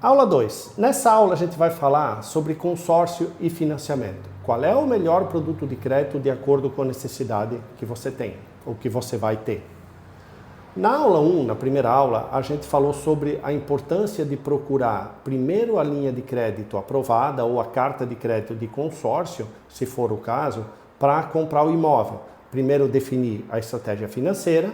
Aula 2. Nessa aula a gente vai falar sobre consórcio e financiamento. Qual é o melhor produto de crédito de acordo com a necessidade que você tem, ou que você vai ter. Na aula 1, na primeira aula, a gente falou sobre a importância de procurar primeiro a linha de crédito aprovada ou a carta de crédito de consórcio, se for o caso, para comprar o imóvel. Primeiro definir a estratégia financeira,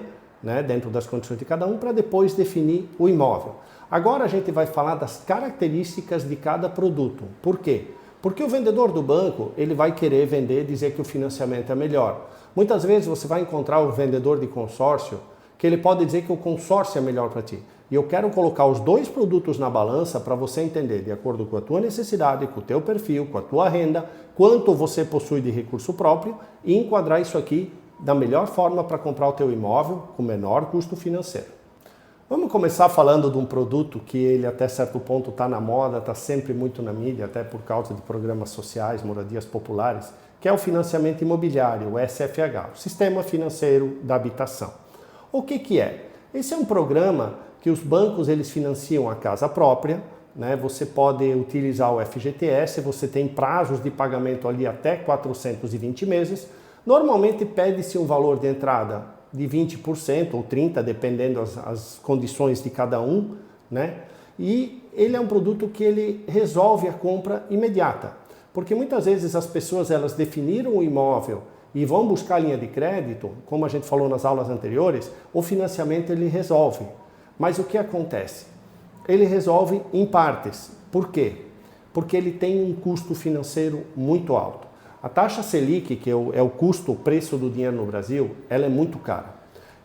dentro das condições de cada um, para depois definir o imóvel. Agora a gente vai falar das características de cada produto. Por quê? Porque o vendedor do banco, ele vai querer vender e dizer que o financiamento é melhor. Muitas vezes você vai encontrar um vendedor de consórcio que ele pode dizer que o consórcio é melhor para ti. E eu quero colocar os dois produtos na balança para você entender, de acordo com a tua necessidade, com o teu perfil, com a tua renda, quanto você possui de recurso próprio e enquadrar isso aqui da melhor forma para comprar o teu imóvel com menor custo financeiro. Vamos começar falando de um produto que ele até certo ponto está na moda, está sempre muito na mídia, até por causa de programas sociais, moradias populares, que é o financiamento imobiliário, o SFH, o Sistema Financeiro da Habitação. O que é? Esse é um programa que os bancos eles financiam a casa própria, Você pode utilizar o FGTS, você tem prazos de pagamento ali até 420 meses. Normalmente pede-se um valor de entrada de 20% ou 30%, dependendo as condições de cada um, E ele é um produto que ele resolve a compra imediata. Porque muitas vezes as pessoas elas definiram o imóvel e vão buscar a linha de crédito, como a gente falou nas aulas anteriores, o financiamento ele resolve. Mas o que acontece? Ele resolve em partes. Por quê? Porque ele tem um custo financeiro muito alto. A taxa Selic, que é o custo, o preço do dinheiro no Brasil, ela é muito cara.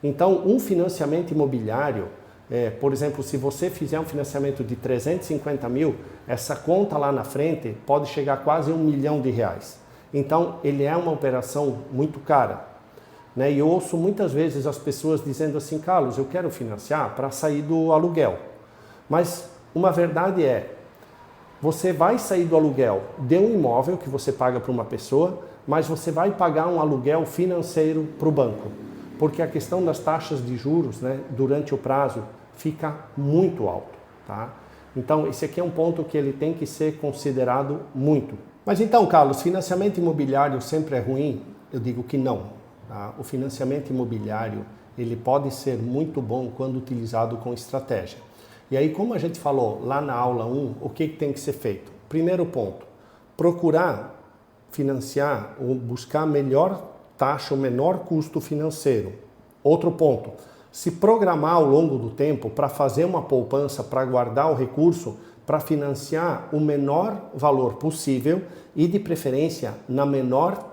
Então, um financiamento imobiliário, por exemplo, se você fizer um financiamento de 350 mil, essa conta lá na frente pode chegar a quase R$1 milhão. Então, ele é uma operação muito cara. E eu ouço muitas vezes as pessoas dizendo assim, Carlos, eu quero financiar para sair do aluguel. Mas uma verdade é, você vai sair do aluguel de um imóvel que você paga para uma pessoa, mas você vai pagar um aluguel financeiro para o banco. Porque a questão das taxas de juros, durante o prazo, fica muito alto. Tá? Então, esse aqui é um ponto que ele tem que ser considerado muito. Mas então, Carlos, financiamento imobiliário sempre é ruim? Eu digo que não. Tá? O financiamento imobiliário ele pode ser muito bom quando utilizado com estratégia. E aí, como a gente falou lá na aula 1, o que tem que ser feito? Primeiro ponto, procurar financiar ou buscar a melhor taxa, o menor custo financeiro. Outro ponto, se programar ao longo do tempo para fazer uma poupança, para guardar o recurso, para financiar o menor valor possível e de preferência na menor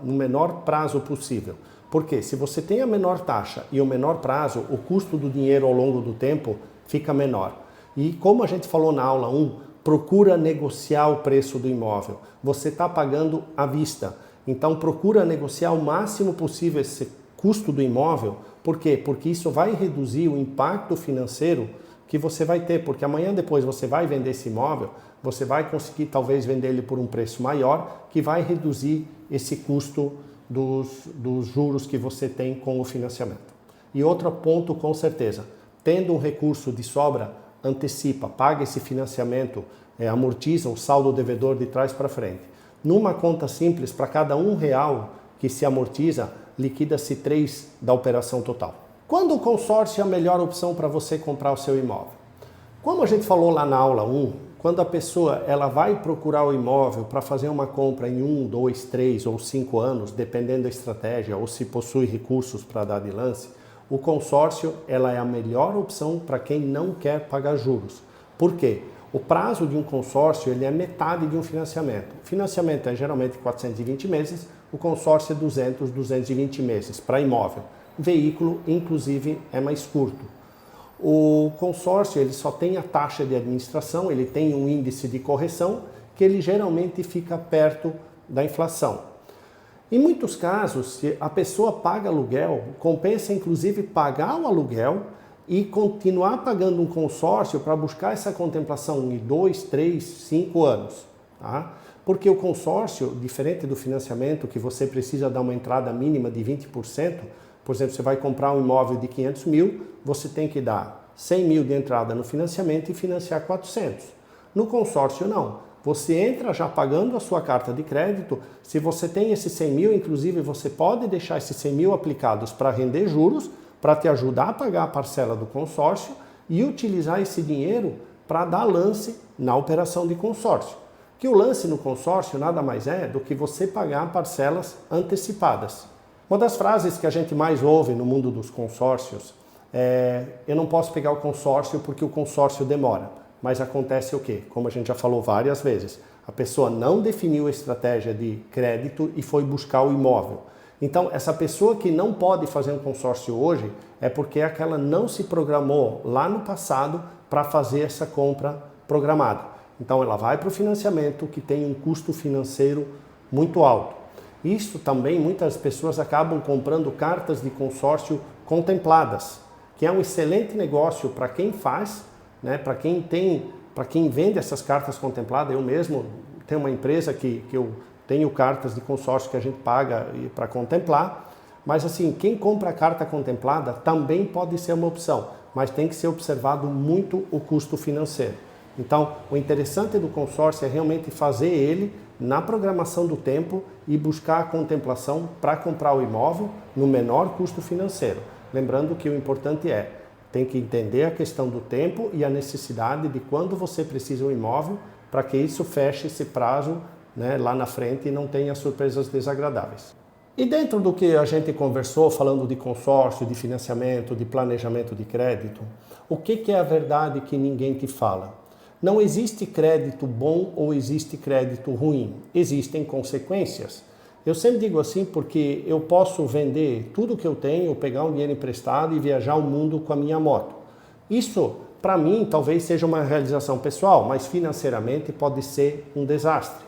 no menor prazo possível. Porque se você tem a menor taxa e o menor prazo, o custo do dinheiro ao longo do tempo fica menor. E como a gente falou na aula 1, procura negociar o preço do imóvel. Você está pagando à vista. Então procura negociar o máximo possível esse custo do imóvel. Por quê? Porque isso vai reduzir o impacto financeiro que você vai ter, porque amanhã depois você vai vender esse imóvel, você vai conseguir talvez vender ele por um preço maior, que vai reduzir esse custo dos juros que você tem com o financiamento. E outro ponto, com certeza, tendo um recurso de sobra, antecipa, paga esse financiamento, amortiza o saldo devedor de trás para frente. Numa conta simples, para cada R$1 que se amortiza, liquida-se 3 da operação total. Quando o consórcio é a melhor opção para você comprar o seu imóvel? Como a gente falou lá na aula 1, quando a pessoa ela vai procurar o imóvel para fazer uma compra em 1, 2, 3 ou 5 anos, dependendo da estratégia ou se possui recursos para dar de lance, o consórcio ela é a melhor opção para quem não quer pagar juros. Por quê? O prazo de um consórcio ele é metade de um financiamento. O financiamento é geralmente 420 meses, o consórcio é 200, 220 meses para imóvel. Veículo, inclusive, é mais curto. O consórcio ele só tem a taxa de administração, ele tem um índice de correção que ele geralmente fica perto da inflação. Em muitos casos, se a pessoa paga aluguel, compensa inclusive pagar o aluguel e continuar pagando um consórcio para buscar essa contemplação em 2, 3, 5 anos. Tá? Porque o consórcio, diferente do financiamento, que você precisa dar uma entrada mínima de 20%, por exemplo, você vai comprar um imóvel de 500 mil, você tem que dar 100 mil de entrada no financiamento e financiar 400. No consórcio, não. Você entra já pagando a sua carta de crédito. Se você tem esses 100 mil, inclusive, você pode deixar esses 100 mil aplicados para render juros, para te ajudar a pagar a parcela do consórcio e utilizar esse dinheiro para dar lance na operação de consórcio. Que o lance no consórcio nada mais é do que você pagar parcelas antecipadas. Uma das frases que a gente mais ouve no mundo dos consórcios é: eu não posso pegar o consórcio porque o consórcio demora. Mas acontece o quê? Como a gente já falou várias vezes, a pessoa não definiu a estratégia de crédito e foi buscar o imóvel. Então, essa pessoa que não pode fazer um consórcio hoje é porque aquela não se programou lá no passado para fazer essa compra programada. Então ela vai para o financiamento que tem um custo financeiro muito alto. Isso também muitas pessoas acabam comprando cartas de consórcio contempladas, que é um excelente negócio para quem faz, né? Para quem vende essas cartas contempladas. Eu mesmo tenho uma empresa que eu tenho cartas de consórcio que a gente paga para contemplar, mas assim, quem compra a carta contemplada também pode ser uma opção, mas tem que ser observado muito o custo financeiro. Então, o interessante do consórcio é realmente fazer ele na programação do tempo e buscar a contemplação para comprar o imóvel no menor custo financeiro. Lembrando que o importante tem que entender a questão do tempo e a necessidade de quando você precisa do imóvel para que isso feche esse prazo, né, lá na frente e não tenha surpresas desagradáveis. E dentro do que a gente conversou, falando de consórcio, de financiamento, de planejamento de crédito, o que é a verdade que ninguém te fala? Não existe crédito bom ou existe crédito ruim. Existem consequências. Eu sempre digo assim porque eu posso vender tudo que eu tenho, pegar um dinheiro emprestado e viajar o mundo com a minha moto. Isso, para mim, talvez seja uma realização pessoal, mas financeiramente pode ser um desastre.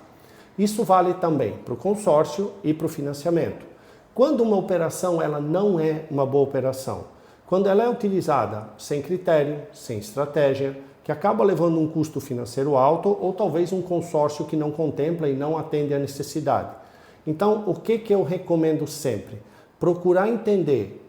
Isso vale também para o consórcio e para o financiamento. Quando uma operação ela não é uma boa operação, quando ela é utilizada sem critério, sem estratégia, que acaba levando um custo financeiro alto ou talvez um consórcio que não contempla e não atende à necessidade. Então, o que eu recomendo sempre? Procurar entender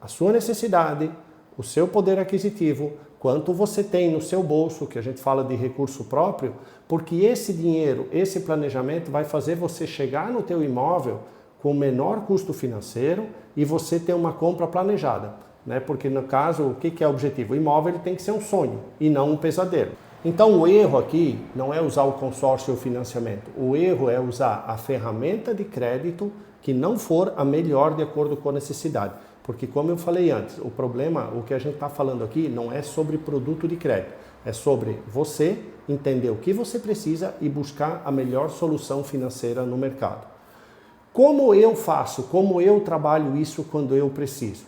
a sua necessidade, o seu poder aquisitivo, quanto você tem no seu bolso, que a gente fala de recurso próprio, porque esse dinheiro, esse planejamento vai fazer você chegar no teu imóvel com o menor custo financeiro e você ter uma compra planejada. Né? Porque no caso, o que é o objetivo? O imóvel ele tem que ser um sonho e não um pesadelo. Então o erro aqui não é usar o consórcio ou o financiamento. O erro é usar a ferramenta de crédito que não for a melhor de acordo com a necessidade. Porque como eu falei antes, o problema, o que a gente está falando aqui não é sobre produto de crédito. É sobre você entender o que você precisa e buscar a melhor solução financeira no mercado. Como eu faço? Como eu trabalho isso quando eu preciso?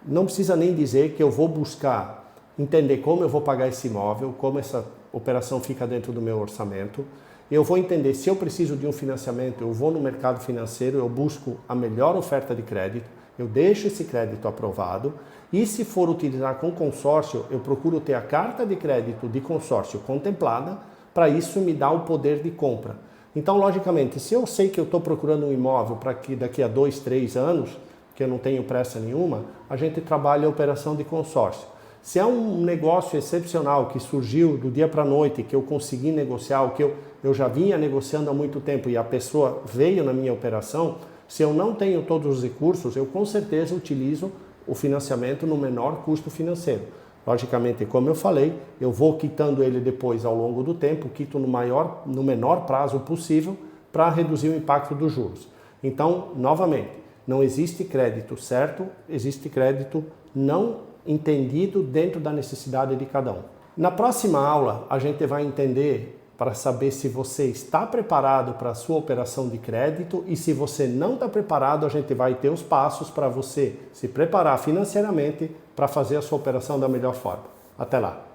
Não precisa nem dizer que eu vou buscar entender como eu vou pagar esse imóvel, como essa operação fica dentro do meu orçamento. Eu vou entender se eu preciso de um financiamento, eu vou no mercado financeiro, eu busco a melhor oferta de crédito, eu deixo esse crédito aprovado e se for utilizar com consórcio, eu procuro ter a carta de crédito de consórcio contemplada, para isso me dar o poder de compra. Então, logicamente, se eu sei que eu estou procurando um imóvel para que daqui a 2, 3 anos, que eu não tenho pressa nenhuma, a gente trabalha a operação de consórcio. Se é um negócio excepcional que surgiu do dia para a noite, que eu consegui negociar, o que eu já vinha negociando há muito tempo e a pessoa veio na minha operação, se eu não tenho todos os recursos, eu com certeza utilizo o financiamento no menor custo financeiro. Logicamente, como eu falei, eu vou quitando ele depois ao longo do tempo, quito no menor prazo possível para reduzir o impacto dos juros. Então, novamente, não existe crédito certo, existe crédito não entendido dentro da necessidade de cada um. Na próxima aula, a gente vai entender para saber se você está preparado para a sua operação de crédito e se você não está preparado, a gente vai ter os passos para você se preparar financeiramente para fazer a sua operação da melhor forma. Até lá!